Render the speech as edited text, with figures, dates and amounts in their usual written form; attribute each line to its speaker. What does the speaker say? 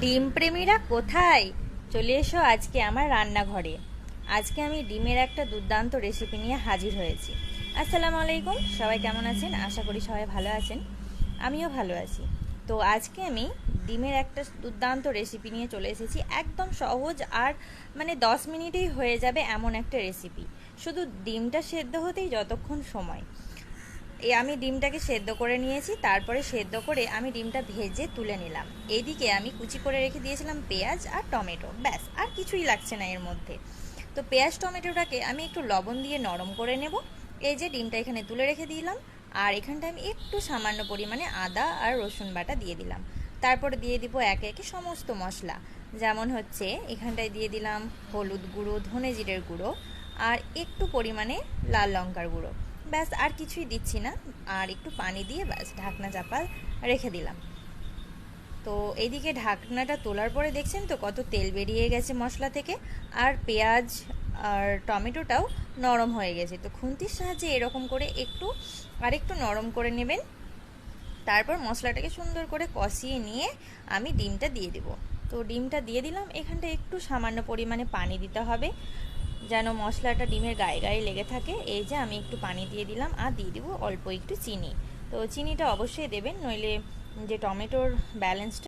Speaker 1: ডিম প্রেমীরা কোথায়? চলে এসো আজকে আমার রান্নাঘরে। আজকে আমি ডিমের একটা দুর্দান্ত রেসিপি নিয়ে হাজির হয়েছি। আসসালামু আলাইকুম, সবাই কেমন আছেন? আশা করি সবাই ভালো আছেন, আমিও ভালো আছি। তো আজকে আমি ডিমের একটা দুর্দান্ত রেসিপি নিয়ে চলে এসেছি, একদম সহজ আর 10 মিনিটেই হয়ে যাবে এমন একটা রেসিপি। শুধু ডিমটা সেদ্ধ হতেই যতক্ষণ সময়। আমি ডিমটাকে সেদ্ধ করে নিয়েছি, তারপরে সেদ্ধ করে আমি ডিমটা ভেজে তুলে নিলাম। এইদিকে আমি কুচি করে রেখে দিয়েছিলাম পেঁয়াজ আর টমেটো, ব্যাস আর কিছুই লাগছে না এর মধ্যে। তো পেঁয়াজ টমেটোটাকে আমি একটু লবণ দিয়ে নরম করে নেব। এই যে ডিমটা এখানে তুলে রেখে দিলাম, আর এখানটা আমি একটু সামান্য পরিমাণে আদা আর রসুন বাটা দিয়ে দিলাম। তারপরে দিয়ে দিব একে একে সমস্ত মশলা, যেমন হচ্ছে এখানটায় দিয়ে দিলাম হলুদ গুঁড়ো, ধনে জিরের গুঁড়ো, আর একটু পরিমাণে লাল লঙ্কার গুঁড়ো, ব্যাস আর কিছুই দিচ্ছি না। আর একটু পানি দিয়ে ব্যাস ঢাকনা চাপা রেখে দিলাম। তো এইদিকে ঢাকনাটা তোলার পরে দেখছেন তো কত তেল বেরিয়ে গেছে মশলা থেকে, আর পেঁয়াজ আর টমেটোটাও নরম হয়ে গেছে। তো খুন্তির সাহায্যে এরকম করে একটু নরম করে নেবেন। তারপর মশলাটাকে সুন্দর করে কষিয়ে নিয়ে আমি ডিমটা দিয়ে দেব। তো ডিমটা দিয়ে দিলাম, এখানটা একটু সামান্য পরিমাণে পানি দিতে হবে যেন মশলাটা ডিমের গায়ে গায়ে লেগে থাকে। এই যে আমি একটু পানি দিয়ে দিলাম, আর দিয়ে দিব অল্প একটু চিনি। তো চিনিটা অবশ্যই দেবেন, নইলে যে টমেটোর ব্যালেন্সটা